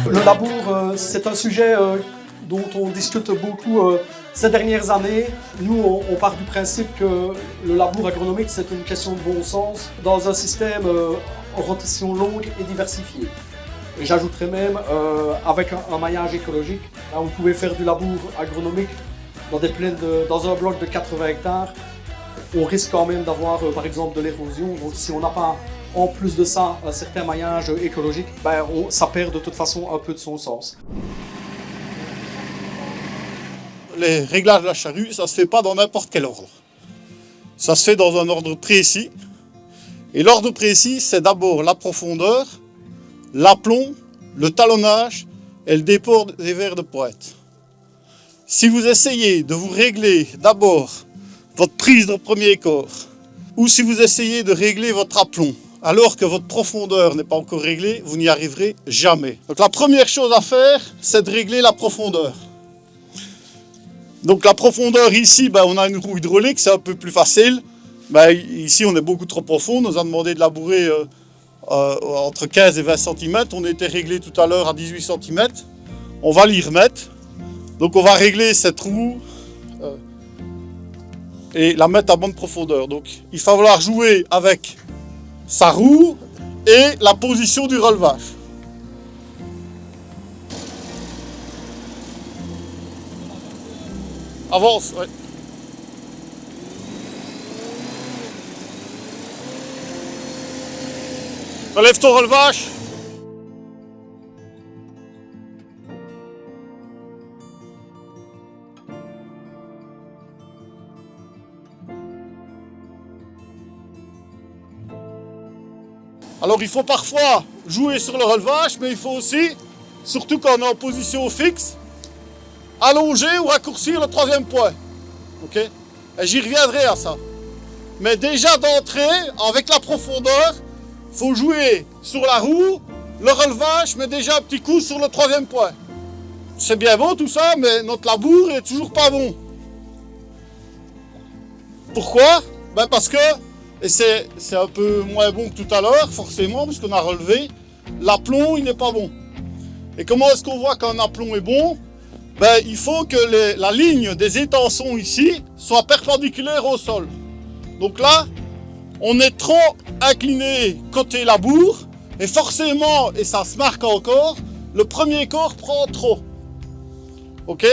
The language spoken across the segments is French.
Le labour, c'est un sujet dont on discute beaucoup ces dernières années. Nous, on part du principe que le labour agronomique, c'est une question de bon sens dans un système en rotation longue et diversifié. J'ajouterais même, avec un maillage écologique, on pouvait faire du labour agronomique dans des plaines dans un bloc de 80 hectares. On risque quand même d'avoir, par exemple, de l'érosion. Donc si on n'a pas, en plus de ça, un certain maillage écologique, ça perd de toute façon un peu de son sens. Les réglages de la charrue, ça ne se fait pas dans n'importe quel ordre. Ça se fait dans un ordre précis. Et l'ordre précis, c'est d'abord la profondeur, l'aplomb, le talonnage et le déport des vers de pointe. Si vous essayez de vous régler d'abord votre prise de premier corps, ou si vous essayez de régler votre aplomb, alors que votre profondeur n'est pas encore réglée, vous n'y arriverez jamais. Donc la première chose à faire, c'est de régler la profondeur. Donc la profondeur ici, on a une roue hydraulique, c'est un peu plus facile. Ici on est beaucoup trop profond, on nous a demandé de labourer entre 15 et 20 cm. On était réglé tout à l'heure à 18 cm. On va l'y remettre. Donc on va régler cette roue et la mettre à bonne profondeur. Donc il va falloir jouer avec sa roue et la position du relevage. Avance, ouais. Relève ton relevage. Alors il faut parfois jouer sur le relevage, mais il faut aussi, surtout quand on est en position fixe, allonger ou raccourcir le troisième point. Ok? Et j'y reviendrai à ça. Mais déjà d'entrée, avec la profondeur, il faut jouer sur la roue, le relevage, mais déjà un petit coup sur le troisième point. C'est bien bon tout ça, mais notre labour est toujours pas bon. Pourquoi? Parce que, et c'est un peu moins bon que tout à l'heure, forcément, parce qu'on a relevé, l'aplomb, il n'est pas bon. Et comment est-ce qu'on voit qu'un aplomb est bon? Il faut que la ligne des étançons ici soit perpendiculaire au sol. Donc là, on est trop incliné côté labour, et forcément, et ça se marque encore, le premier corps prend trop. Ok?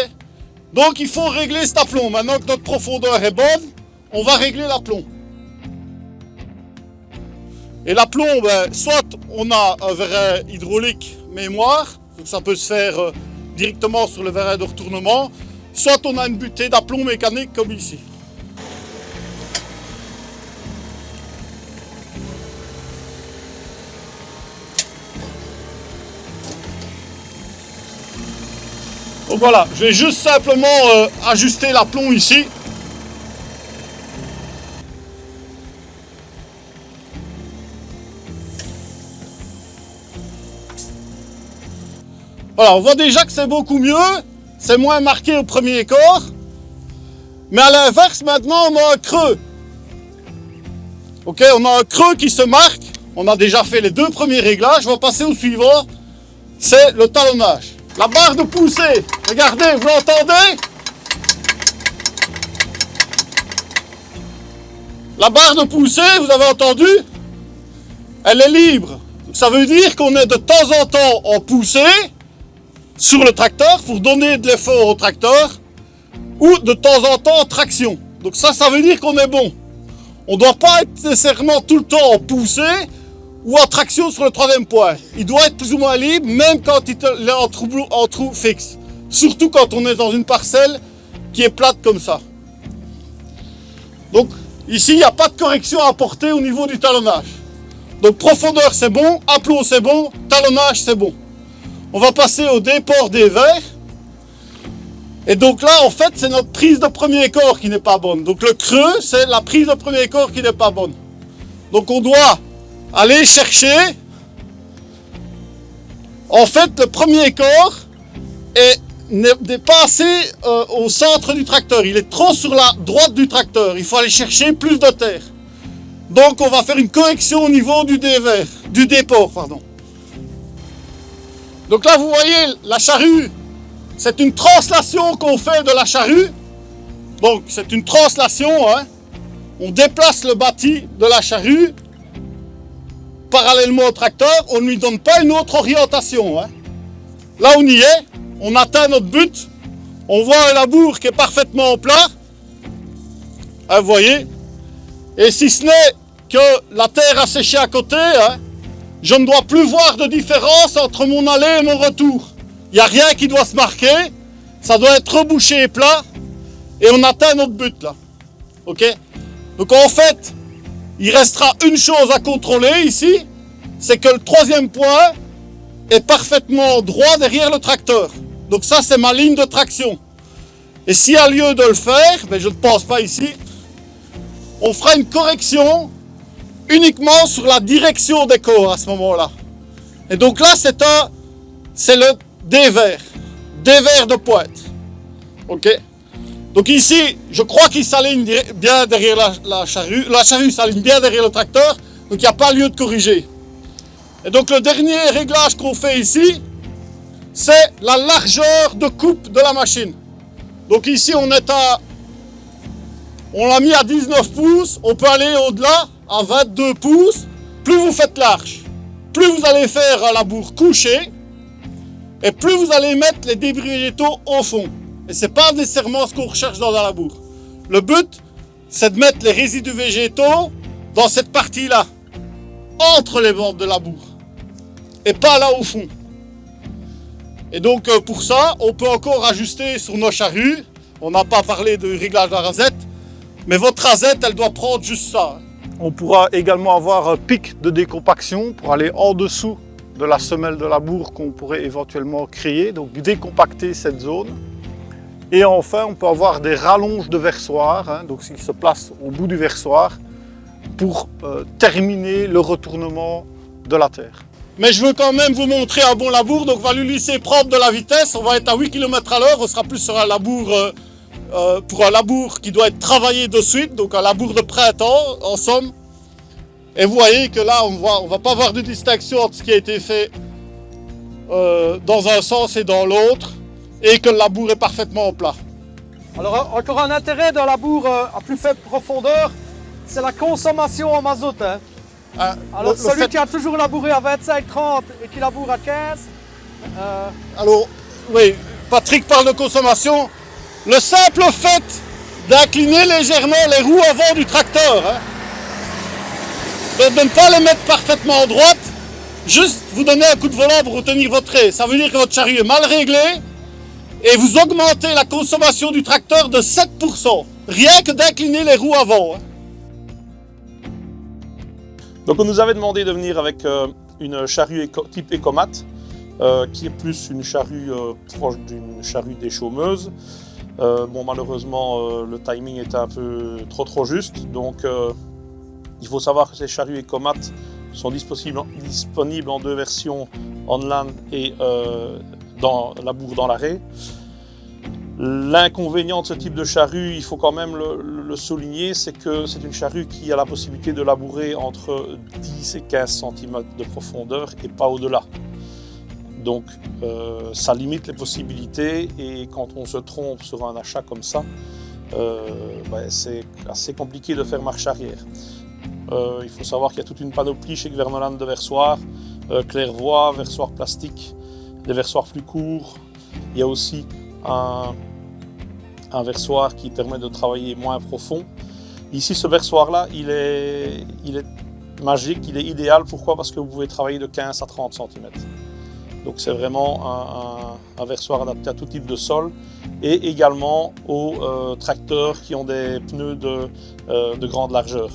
Donc il faut régler cet aplomb. Maintenant que notre profondeur est bonne, on va régler l'aplomb. Et l'aplomb, soit on a un vérin hydraulique mémoire, donc ça peut se faire directement sur le vérin de retournement, soit on a une butée d'aplomb mécanique comme ici. Donc voilà, je vais juste simplement ajuster l'aplomb ici. Voilà, on voit déjà que c'est beaucoup mieux, c'est moins marqué au premier corps. Mais à l'inverse, maintenant, on a un creux. Ok, on a un creux qui se marque. On a déjà fait les deux premiers réglages. On va passer au suivant. C'est le talonnage. La barre de poussée, regardez, vous l'entendez? La barre de poussée, vous avez entendu? Elle est libre. Donc ça veut dire qu'on est de temps en temps en poussée sur le tracteur pour donner de l'effort au tracteur, ou de temps en temps en traction. Donc ça veut dire qu'on est bon. On ne doit pas être nécessairement tout le temps en poussée ou en traction sur le troisième point. Il doit être plus ou moins libre, même quand il est en trou fixe. Surtout quand on est dans une parcelle qui est plate comme ça. Donc ici, il n'y a pas de correction à apporter au niveau du talonnage. Donc profondeur c'est bon, aplomb c'est bon, talonnage c'est bon. On va passer au déport des vers. Et donc là, en fait, c'est notre prise de premier corps qui n'est pas bonne. Donc le creux, c'est la prise de premier corps qui n'est pas bonne. Donc on doit aller chercher. En fait, le premier corps n'est pas assez au centre du tracteur. Il est trop sur la droite du tracteur. Il faut aller chercher plus de terre. Donc on va faire une correction au niveau du déport, pardon. Donc là vous voyez la charrue, c'est une translation qu'on fait de la charrue. Donc c'est une translation, hein. On déplace le bâti de la charrue parallèlement au tracteur, on ne lui donne pas une autre orientation, hein. Là on y est, on atteint notre but, on voit un labour qui est parfaitement plat, hein, vous voyez, et si ce n'est que la terre a séché à côté, hein, je ne dois plus voir de différence entre mon aller et mon retour. Il n'y a rien qui doit se marquer, ça doit être rebouché et plat, et on atteint notre but là. Ok? Donc en fait, il restera une chose à contrôler ici, c'est que le troisième point est parfaitement droit derrière le tracteur. Donc ça c'est ma ligne de traction. Et s'il y a lieu de le faire, mais je ne pense pas ici, on fera une correction uniquement sur la direction des corps à ce moment-là. Et donc là c'est le dévers de pointe. Ok? Donc ici, je crois qu'il s'aligne bien derrière la charrue. La charrue s'aligne bien derrière le tracteur, donc il n'y a pas lieu de corriger. Et donc le dernier réglage qu'on fait ici, c'est la largeur de coupe de la machine. Donc ici on l'a mis à 19 pouces, on peut aller au-delà à 22 pouces. Plus vous faites large, plus vous allez faire un labour couché, et plus vous allez mettre les débris végétaux au fond. Et ce n'est pas nécessairement ce qu'on recherche dans un labour. Le but, c'est de mettre les résidus végétaux dans cette partie-là, entre les bords de labour, et pas là au fond. Et donc pour ça, on peut encore ajuster sur nos charrues. On n'a pas parlé de réglage de la rasette, mais votre rasette, elle doit prendre juste ça. On pourra également avoir un pic de décompaction pour aller en dessous de la semelle de labour qu'on pourrait éventuellement créer, donc décompacter cette zone. Et enfin, on peut avoir des rallonges de versoir, hein, donc ce qui se place au bout du versoir pour terminer le retournement de la terre. Mais je veux quand même vous montrer un bon labour, donc on va lui laisser prendre de la vitesse, on va être à 8 km/h, on sera plus sur un labour, pour un labour qui doit être travaillé de suite, donc un labour de printemps en somme. Et vous voyez que là, on va pas avoir de distinction entre ce qui a été fait dans un sens et dans l'autre, et que le labour est parfaitement plat. Alors encore un intérêt d'un labour à plus faible profondeur, c'est la consommation en mazout. Hein. Alors celui qui a toujours labouré à 25-30 et qui laboure à 15... Alors, oui, Patrick parle de consommation. Le simple fait d'incliner légèrement les roues avant du tracteur, hein, de ne pas les mettre parfaitement en droite, juste vous donner un coup de volant pour retenir votre raie. Ça veut dire que votre charrue est mal réglée, et vous augmentez la consommation du tracteur de 7%, rien que d'incliner les roues avant. Hein. Donc on nous avait demandé de venir avec une charrue type Ecomat, qui est plus une charrue proche d'une charrue des chômeuses. Bon, malheureusement, le timing était un peu trop juste, donc il faut savoir que ces charrues Ecomat sont disponibles en deux versions, on land et dans labour dans l'arrêt. L'inconvénient de ce type de charrue, il faut quand même le souligner, c'est que c'est une charrue qui a la possibilité de labourer entre 10 et 15 cm de profondeur et pas au-delà. Donc ça limite les possibilités, et quand on se trompe sur un achat comme ça, c'est assez compliqué de faire marche arrière. Il faut savoir qu'il y a toute une panoplie chez Gvernoland de versoirs, claire-voie, versoirs plastiques, des versoirs plus courts. Il y a aussi un versoir qui permet de travailler moins profond. Ici, ce versoir-là, il est magique, il est idéal. Pourquoi? Parce que vous pouvez travailler de 15 à 30 cm. Donc c'est vraiment un versoir adapté à tout type de sol, et également aux tracteurs qui ont des pneus de grande largeur.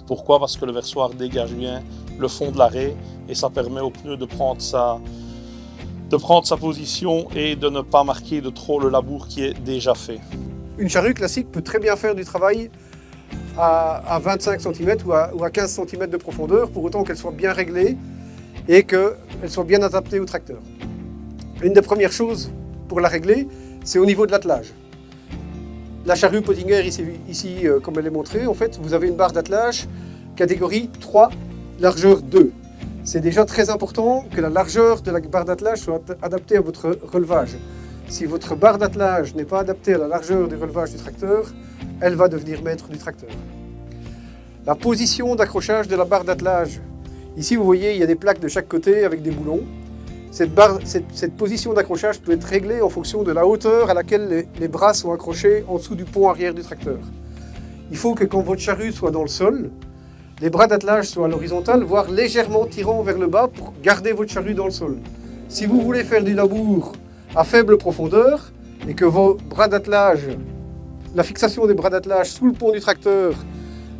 Pourquoi? Parce que le versoir dégage bien le fond de l'arrêt, et ça permet au pneu de prendre sa position et de ne pas marquer de trop le labour qui est déjà fait. Une charrue classique peut très bien faire du travail à 25 cm ou à 15 cm de profondeur, pour autant qu'elle soit bien réglée et qu'elle soit bien adaptée au tracteur. Une des premières choses pour la régler, c'est au niveau de l'attelage. La charrue Pottinger ici comme elle est montrée, en fait, vous avez une barre d'attelage Catégorie 3, largeur 2. C'est déjà très important que la largeur de la barre d'attelage soit adaptée à votre relevage. Si votre barre d'attelage n'est pas adaptée à la largeur du relevage du tracteur, elle va devenir maître du tracteur. La position d'accrochage de la barre d'attelage. Ici, vous voyez, il y a des plaques de chaque côté avec des boulons. Cette position d'accrochage peut être réglée en fonction de la hauteur à laquelle les bras sont accrochés en dessous du pont arrière du tracteur. Il faut que quand votre charrue soit dans le sol, les bras d'attelage soient à l'horizontale, voire légèrement tirant vers le bas pour garder votre charrue dans le sol. Si vous voulez faire du labour à faible profondeur et que vos bras d'attelage, la fixation des bras d'attelage sous le pont du tracteur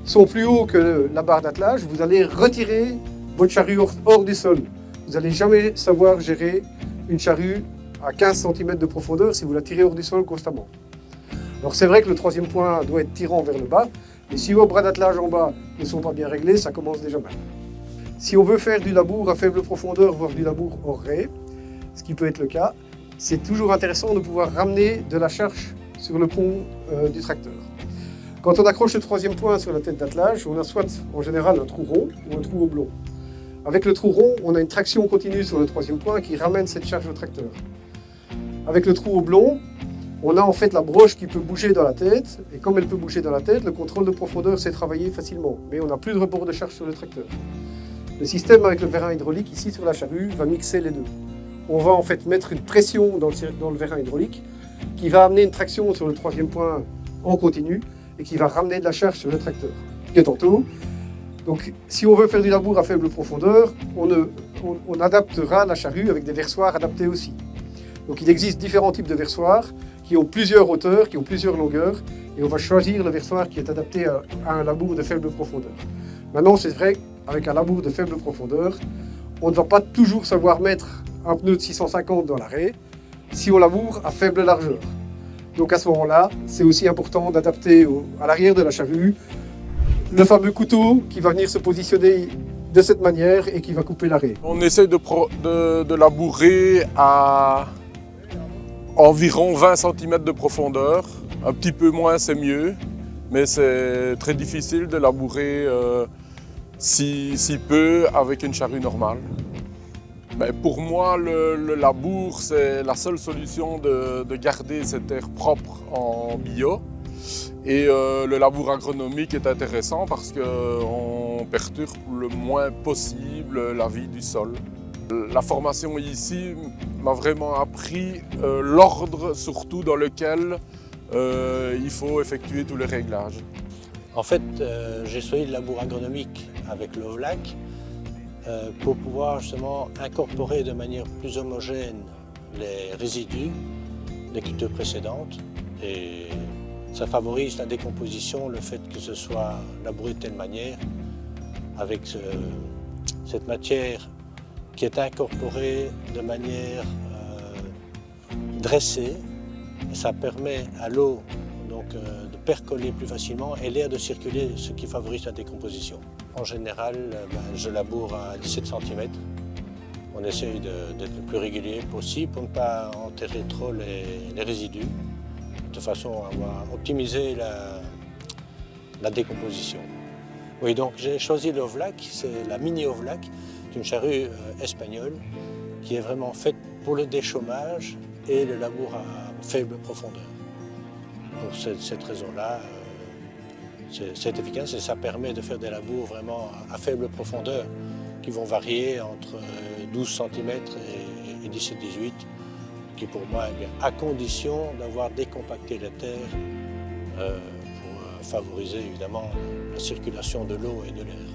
sont plus hauts que la barre d'attelage, vous allez retirer votre charrue hors du sol. Vous n'allez jamais savoir gérer une charrue à 15 cm de profondeur si vous la tirez hors du sol constamment. Alors c'est vrai que le troisième point doit être tirant vers le bas, mais si vos bras d'attelage en bas ne sont pas bien réglés, ça commence déjà mal. Si on veut faire du labour à faible profondeur, voire du labour hors raie, ce qui peut être le cas, c'est toujours intéressant de pouvoir ramener de la charge sur le pont du tracteur. Quand on accroche le troisième point sur la tête d'attelage, on a soit en général un trou rond ou un trou oblong. Avec le trou rond, on a une traction continue sur le troisième point qui ramène cette charge au tracteur. Avec le trou oblong, on a en fait la broche qui peut bouger dans la tête, et comme elle peut bouger dans la tête, le contrôle de profondeur s'est travaillé facilement, mais on n'a plus de report de charge sur le tracteur. Le système avec le vérin hydraulique ici sur la charrue va mixer les deux. On va en fait mettre une pression dans le vérin hydraulique qui va amener une traction sur le troisième point en continu et qui va ramener de la charge sur le tracteur. Et tantôt, donc si on veut faire du labour à faible profondeur, on adaptera la charrue avec des versoirs adaptés aussi. Donc il existe différents types de versoirs qui ont plusieurs hauteurs, qui ont plusieurs longueurs, et on va choisir le versoir qui est adapté à un labour de faible profondeur. Maintenant, c'est vrai qu'avec un labour de faible profondeur, on ne va pas toujours savoir mettre un pneu de 650 dans l'arrêt si on laboure à faible largeur. Donc à ce moment-là, c'est aussi important d'adapter à l'arrière de la charrue le fameux couteau qui va venir se positionner de cette manière et qui va couper l'arrêt. On essaye de labourer à environ 20 cm de profondeur. Un petit peu moins, c'est mieux, mais c'est très difficile de labourer si peu avec une charrue normale. Mais pour moi, le labour, c'est la seule solution de garder cette terre propre en bio. Et le labour agronomique est intéressant parce qu'on perturbe le moins possible la vie du sol. La formation ici m'a vraiment appris l'ordre surtout dans lequel il faut effectuer tous les réglages. En fait, j'ai choisi le labour agronomique avec l'Ovlac pour pouvoir justement incorporer de manière plus homogène les résidus des cultures précédentes. Et ça favorise la décomposition, le fait que ce soit labouré de telle manière, avec cette matière qui est incorporée de manière dressée. Et ça permet à l'eau de percoler plus facilement et l'air de circuler, ce qui favorise la décomposition. En général, je laboure à 17 cm. On essaye d'être le plus régulier possible pour ne pas enterrer trop les résidus, de façon à optimiser la décomposition. Oui, donc j'ai choisi l'Ovlac, c'est la mini Ovlac, c'est une charrue espagnole qui est vraiment faite pour le déchômage et le labour à faible profondeur. Pour cette raison-là, c'est efficace et ça permet de faire des labours vraiment à faible profondeur qui vont varier entre 12 cm et 17-18, qui pour moi est bien, à condition d'avoir décompacté la terre pour favoriser évidemment la circulation de l'eau et de l'air.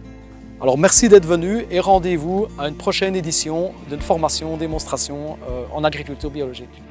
Alors merci d'être venu et rendez-vous à une prochaine édition d'une formation démonstration en agriculture biologique.